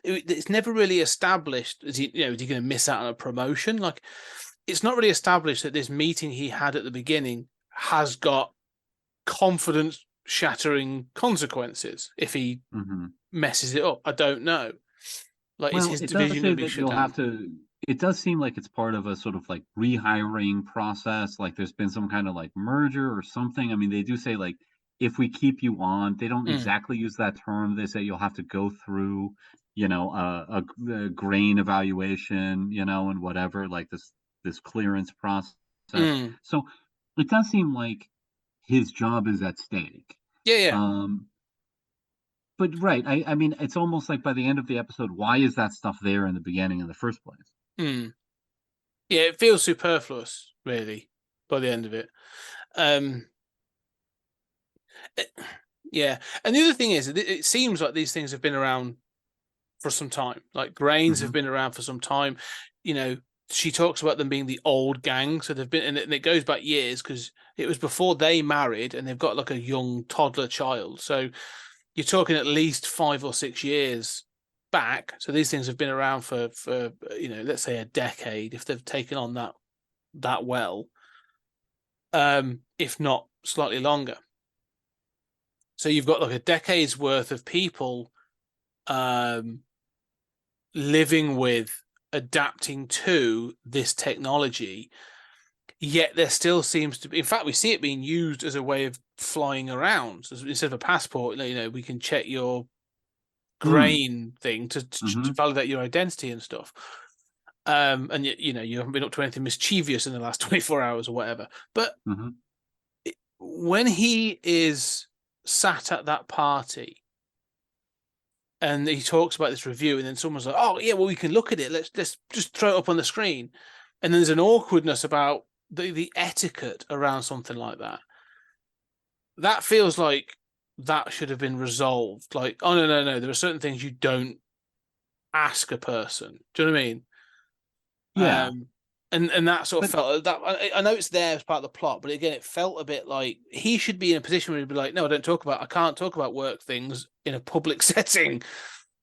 It's never really established. Is he going to miss out on a promotion? Like it's not really established that this meeting he had at the beginning has got confidence shattering consequences if he mhm. messes it up. I don't know. Like, is Well, his it does division going say to be that shut you'll have down? to it does seem like it's part of a sort of like rehiring process, like there's been some kind of like merger or something. I mean, they do say like if we keep you on, they don't Mm, exactly use that term. They say you'll have to go through, a grain evaluation, and whatever, like this clearance process. mm. So it does seem like his job is at stake. Yeah, yeah. Um, but right, I mean, it's almost like by the end of the episode, why is that stuff there in the beginning in the first place? Mm. Yeah, it feels superfluous, really, by the end of it. Um, it- yeah, and the other thing is, it seems like these things have been around for some time. Like grains have Mhm, been around for some time. You know, she talks about them being the old gang, so they've been, and it goes back years because it was before they married, and they've got like a young toddler child. So you're talking at least 5 or 6 years back. So these things have been around for let's say a decade if they've taken on that well, if not slightly longer. So you've got like a decade's worth of people living with adapting to this technology, yet there still seems to be, in fact, we see it being used as a way of flying around. So instead of a passport, we can check your grain thing to validate your identity and stuff. And you haven't been up to anything mischievous in the last 24 hours or whatever. But when he is sat at that party and he talks about this review, and then someone's like, "Oh yeah, well we can look at it. Let's just throw it up on the screen," and there's an awkwardness about the etiquette around something like that. That feels like that should have been resolved. Like, oh no, there are certain things you don't ask a person. Do you know what I mean? Yeah. And that sort of felt that. I know it's there as part of the plot, but again, it felt a bit like he should be in a position where he'd be like, "No, I can't talk about work things in a public setting."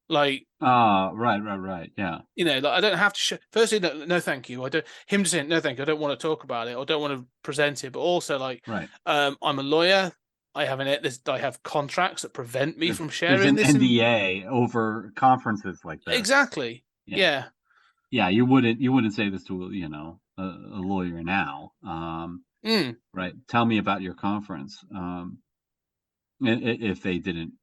Like, right, yeah. like I don't have to. Firstly, no, thank you. I don't. Him just saying no, thank you. I don't want to talk about it, or don't want to present it. But also, like, Right. I'm a lawyer. I have contracts that prevent me from sharing There's an this. NDA over conferences like this. Exactly. Yeah. Yeah, you wouldn't say this to a lawyer now. Right. Tell me about your conference. If they didn't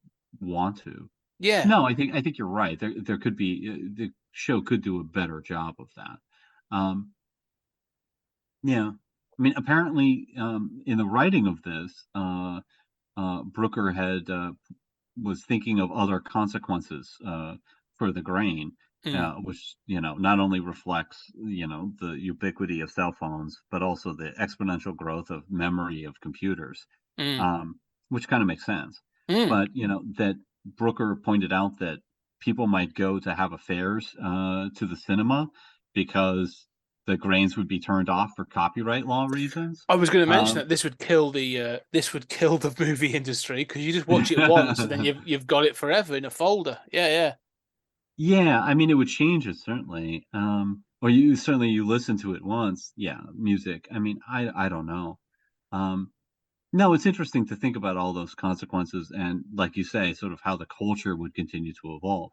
want to. Yeah. No, I think you're right. There could be the show could do a better job of that. Yeah. I mean, apparently, in the writing of this, Brooker was thinking of other consequences for the grain, which not only reflects the ubiquity of cell phones, but also the exponential growth of memory of computers, which kind of makes sense. But that Brooker pointed out that people might go to have affairs to the cinema because the grains would be turned off for copyright law reasons. I was going to mention that this would kill the movie industry, because you just watch it once and then you've got it forever in a folder. Yeah. Yeah, I mean, it would change it certainly. Or you listen to it once. Yeah, music. I mean, I don't know. No, it's interesting to think about all those consequences and, like you say, sort of how the culture would continue to evolve.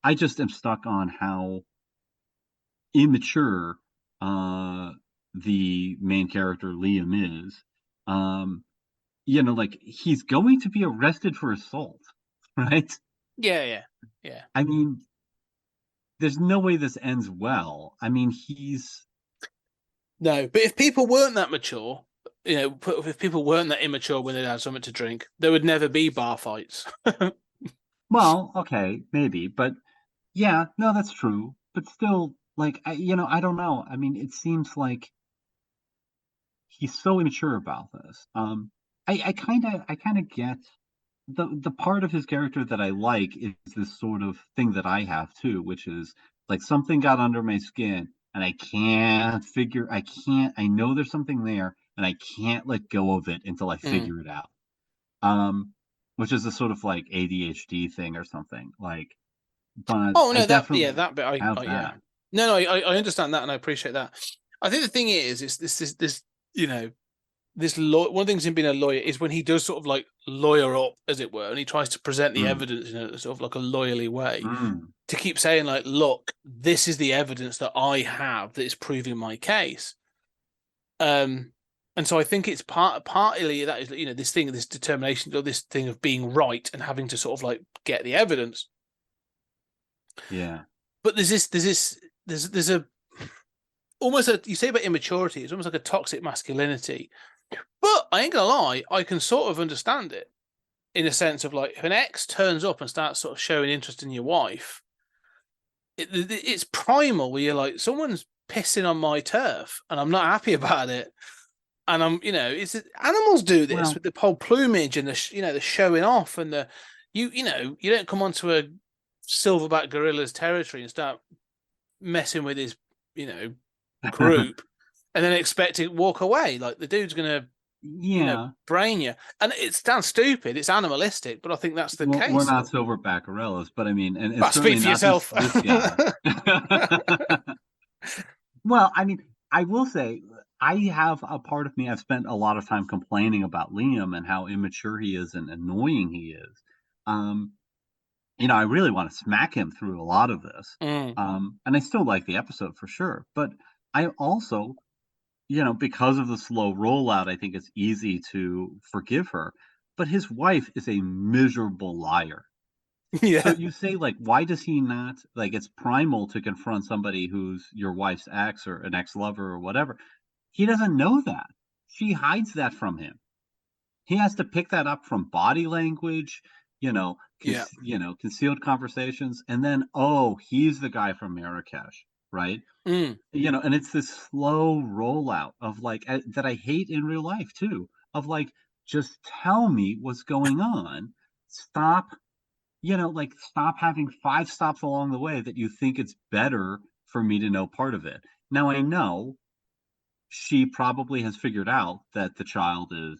I just am stuck on how immature the main character Liam is. Like he's going to be arrested for assault, right? Yeah. I mean, there's no way this ends well. I mean, no, but if people weren't that mature, if people weren't that immature when they had something to drink, there would never be bar fights. Well, okay, maybe, but yeah, no, that's true. But still, like, I don't know. I mean, it seems like he's so immature about this. I kind of get the part of his character that I like is this sort of thing that I have too, which is like something got under my skin and I know there's something there and I can't let go of it until I figure it out. Which is a sort of like ADHD thing or something, like. But oh no, I that bit I yeah. No, I understand that and I appreciate that. I think the thing is this this lawyer. One of the things in being a lawyer is when he does sort of like lawyer up, as it were, and he tries to present the evidence in a sort of like a lawyerly way, to keep saying like, look, this is the evidence that I have that is proving my case. And so I think it's partly that is this determination, or this thing of being right and having to sort of like get the evidence. Yeah. But there's a almost you say about immaturity, it's almost like a toxic masculinity. But I ain't gonna lie, I can sort of understand it, in a sense of like, if an ex turns up and starts sort of showing interest in your wife, it's primal, where you're like, someone's pissing on my turf and I'm not happy about it. And animals do this with the whole plumage and the showing off and you don't come onto a silverback gorilla's territory and start messing with his group and then expect to walk away. Like, the dude's gonna brain you. And it sounds stupid, it's animalistic, but I think that's the case. We're not silverback gorillas, but I mean, and speak for yourself. This guy. Well, I mean, I will say, I have a part of me, I've spent a lot of time complaining about Liam and how immature he is and annoying he is. I really want to smack him through a lot of this. Mm. And I still like the episode for sure. But I also, because of the slow rollout, I think it's easy to forgive her. But his wife is a miserable liar. So Yeah. you say, like, why does he not, like, it's primal to confront somebody who's your wife's ex or an ex-lover or whatever. He doesn't know that. She hides that from him. He has to pick that up from body language, Yeah. concealed conversations, and then, oh, he's the guy from Marrakesh, right? Mm. And it's this slow rollout of like that I hate in real life too, of like, just tell me what's going on. Stop, like stop having 5 stops along the way that you think it's better for me to know part of it. Now I know she probably has figured out that the child is,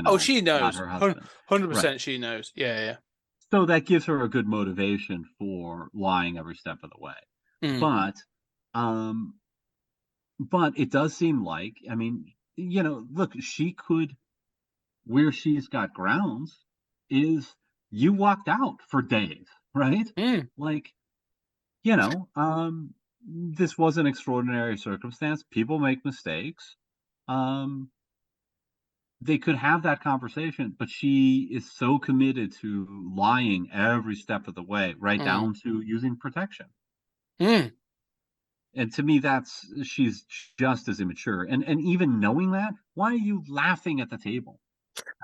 Oh, she not knows. her husband. Right. 100% she knows. Yeah, So that gives her a good motivation for lying every step of the way. yeah. Mm. But um but it does seem like, I mean, look, she could, where she's got grounds is you walked out for days, right? Mm. Like, this was an extraordinary circumstance. People make mistakes. Um, they could have that conversation, but she is so committed to lying every step of the way, right Mm. down to using protection. Mm. And to me, she's just as immature. And even knowing that, why are you laughing at the table?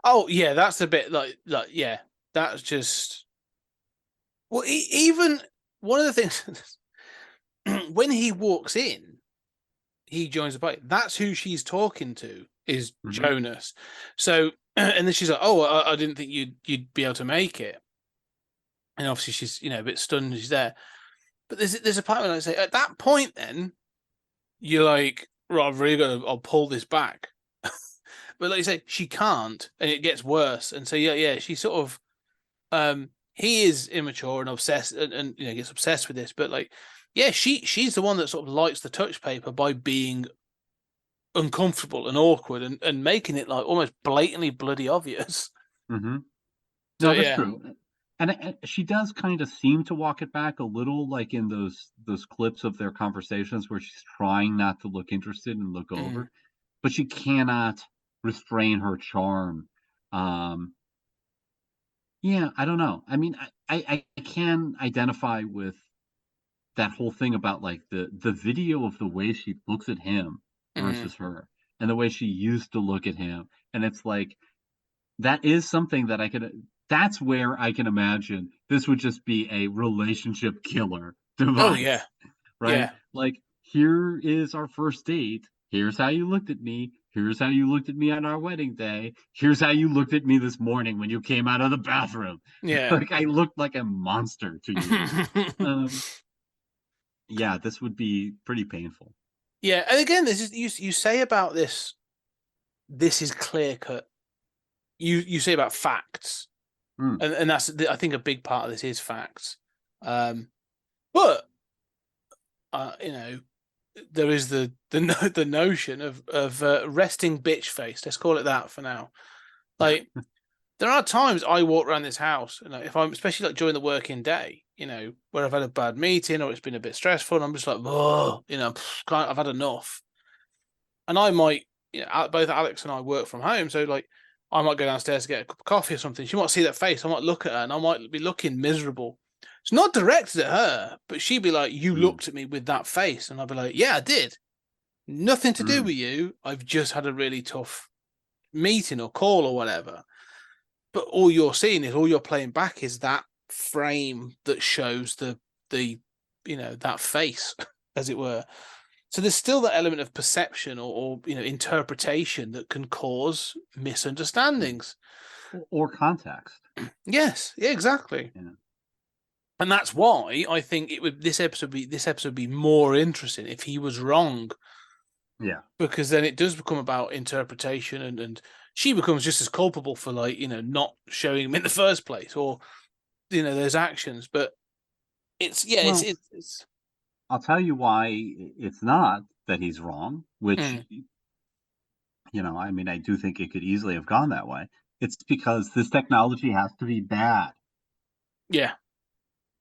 Oh, yeah, that's a bit like yeah, that's just well, even one of the things when he walks in, he joins the party. That's who she's talking to is Hmm. Jonas. So, and then she's like, "Oh, I didn't think you'd be able to make it." And obviously, she's a bit stunned. She's there, but there's a part where I say at that point, then you're like, "Right, I've really got to. I'll pull this back." But like you say, she can't, and it gets worse. And so yeah, she sort of he is immature and obsessed and gets obsessed with this, but like yeah, she's the one that sort of lights the touch paper by being uncomfortable and awkward and making it like almost blatantly bloody obvious. Hmm. So No, that's yeah. true. And she does kind of seem to walk it back a little, like in those clips of their conversations where she's trying not to look interested and look Mm, over, but she cannot restrain her charm. Um, yeah, I don't know. I mean, I can identify with that whole thing about like the video of the way she looks at him mm. versus her, and the way she used to look at him, and it's like that is something that that's where I can imagine this would just be a relationship killer Oh device, yeah. right? Yeah. Like, here is our first date. Here's how you looked at me. Here's how you looked at me on our wedding day. Here's how you looked at me this morning when you came out of the bathroom. Yeah. Like, I looked like a monster to you. Um, yeah, this would be pretty painful. Yeah, and again, this is you say about this. This is clear cut. You say about facts, Mm, and that's I think a big part of this is facts. Um, but you know, there is the notion of resting bitch face. Let's call it that for now. Like there are times I walk around this house, and like, if I'm especially like during the working day, where I've had a bad meeting or it's been a bit stressful, and I'm just like, oh, I've had enough. And I might, both Alex and I work from home, so like I might go downstairs to get a cup of coffee or something. She might see that face. I might look at her, and I might be looking miserable. It's not directed at her, but she'd be like, "You mm, looked at me with that face," and I'd be like, "Yeah, I did. Nothing to do mm. with you. I've just had a really tough meeting or call or whatever." But all you're seeing is all you're playing back is that frame that shows the that face, as it were. So there's still that element of perception or interpretation that can cause misunderstandings. Or context. Yes, yeah, exactly. Yeah. And that's why I think this episode be more interesting if he was wrong, Yeah. because then it does become about interpretation and she becomes just as culpable for not showing him in the first place or those actions. But it's yeah, Well, it's I'll tell you why it's not that he's wrong, which, mm, I mean, I do think it could easily have gone that way. It's because this technology has to be bad. yeah.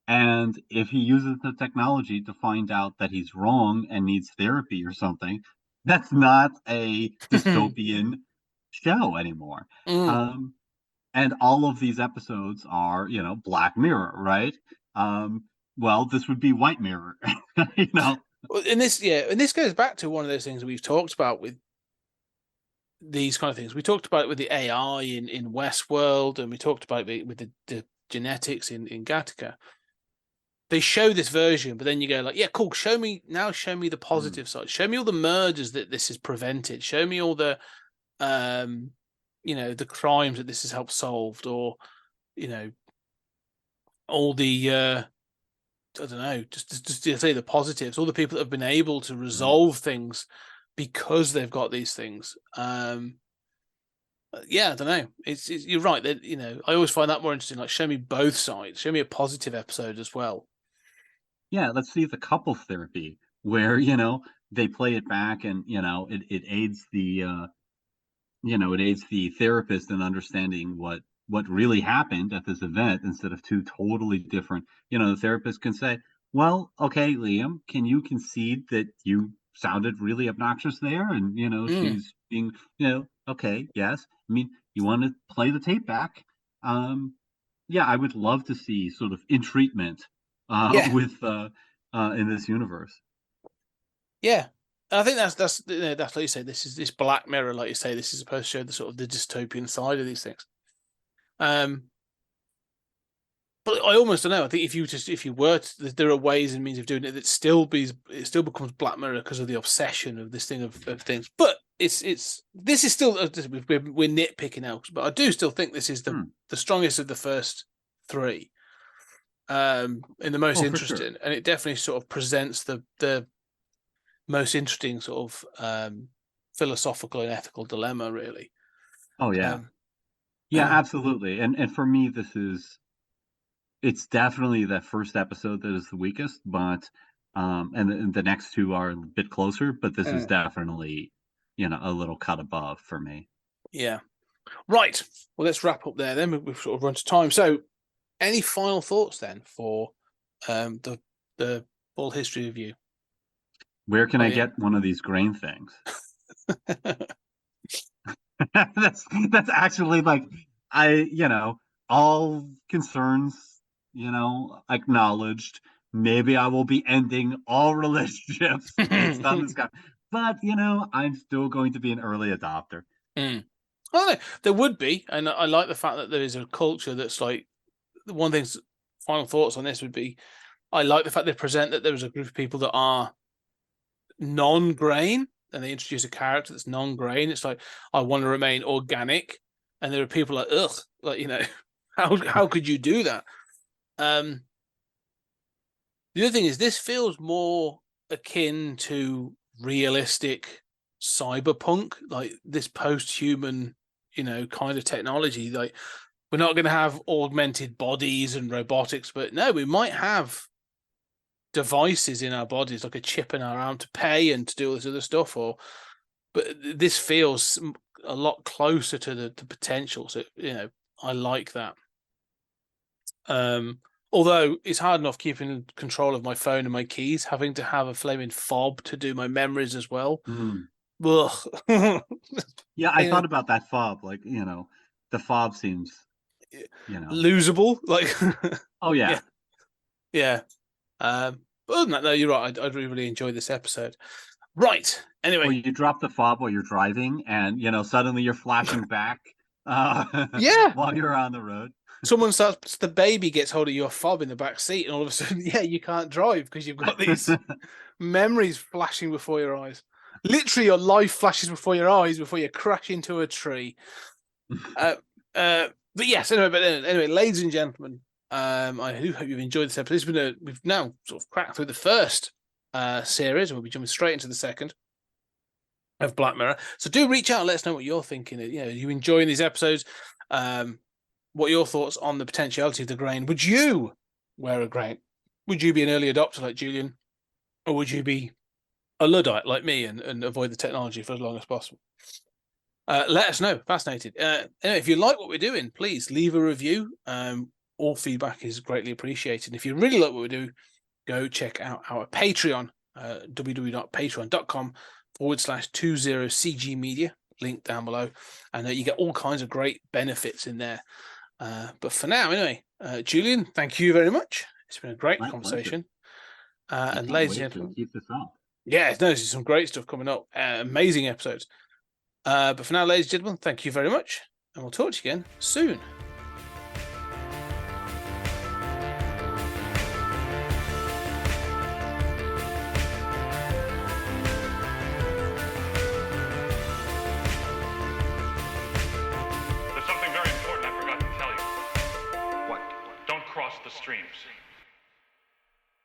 And if he uses the technology to find out that he's wrong and needs therapy or something, that's not a dystopian show anymore. Mm. And all of these episodes are, Black Mirror, right? Well, this would be White Mirror, And this goes back to one of those things we've talked about with these kind of things. We talked about it with the AI in Westworld, and we talked about it with the genetics in Gattaca. They show this version, but then you go like, yeah, cool. Show me the positive side. Show me all the murders that this has prevented. Show me all the, the crimes that this has helped solved, or, all the, I don't know, just to say the positives, all the people that have been able to resolve things because they've got these things. Yeah, I don't know. It's you're right that I always find that more interesting. Like, show me both sides. Show me a positive episode as well. Yeah, let's see the couples therapy where they play it back, and it aids the it aids the therapist in understanding what really happened at this event, instead of two totally different. The therapist can say, well, okay, Liam, can you concede that you sounded really obnoxious there? And she's being, okay, yes, I mean, you want to play the tape back. Yeah, I would love to see sort of in treatment with in this universe. Yeah, I think that's like you say. This Black Mirror, like you say, this is supposed to show the sort of the dystopian side of these things. But I almost don't know. I think if you were to, there are ways and means of doing it that still becomes Black Mirror because of the obsession of this thing of things. But this is still we're nitpicking out, but I do still think this is the strongest of the first three, and the most interesting, sure. and it definitely sort of presents the most interesting sort of philosophical and ethical dilemma, really. Oh yeah, yeah, absolutely. And for me, it's definitely the first episode that is the weakest, but and the next two are a bit closer, but this is definitely a little cut above for me. Yeah. Right. Well, let's wrap up there then. We've sort of run to time. So, any final thoughts then for the full history review? Where can I get one of these grain things? that's actually like all concerns acknowledged. Maybe I will be ending all relationships based on this guy, but I'm still going to be an early adopter. Well, there would be, and I like the fact that there is a culture that's like, one thing's final thoughts on this would be, I like the fact they present that there is a group of people that are non-grain, and they introduce a character that's non-grain. It's like, I want to remain organic, and there are people like, ugh, like, how could you do that? The other thing is, this feels more akin to realistic cyberpunk, like this post-human, kind of technology. Like, we're not going to have augmented bodies and robotics, but no, we might have devices in our bodies, like a chip in our arm to pay and to do all this other stuff. But this feels a lot closer to the potential. So I like that. Although it's hard enough keeping control of my phone and my keys, having to have a flaming fob to do my memories as well. Yeah, I thought about that fob. Like, the fob seems, losable. Like, oh yeah, yeah. But other than that, no, you're right. I'd really enjoyed this episode. Right. Anyway, or you drop the fob while you're driving, and suddenly you're flashing back. Yeah, while you're on the road. The baby gets hold of your fob in the back seat, and all of a sudden, you can't drive because you've got these memories flashing before your eyes. Literally, your life flashes before your eyes before you crash into a tree. But yes, anyway, ladies and gentlemen, I do hope you've enjoyed this episode. We've now sort of cracked through the first series, and we'll be jumping straight into the second of Black Mirror. So do reach out and let us know what you're thinking. Are you enjoying these episodes? What are your thoughts on the potentiality of the grain? Would you wear a grain? Would you be an early adopter like Julian? Or would you be a Luddite like me and avoid the technology for as long as possible? Let us know. Fascinated. Anyway, if you like what we're doing, please leave a review. all feedback is greatly appreciated. If you really like what we do, go check out our Patreon, www.patreon.com/20cg media, link down below, and you get all kinds of great benefits in there. But for now, anyway, Julian, thank you very much. It's been a great My conversation. I And can't ladies wait and to gentlemen, keep this up. yeah, no, there's some great stuff coming up. Amazing episodes. But for now, ladies and gentlemen, thank you very much, and we'll talk to you again soon. There's something very important I forgot to tell you. What? Don't cross the streams.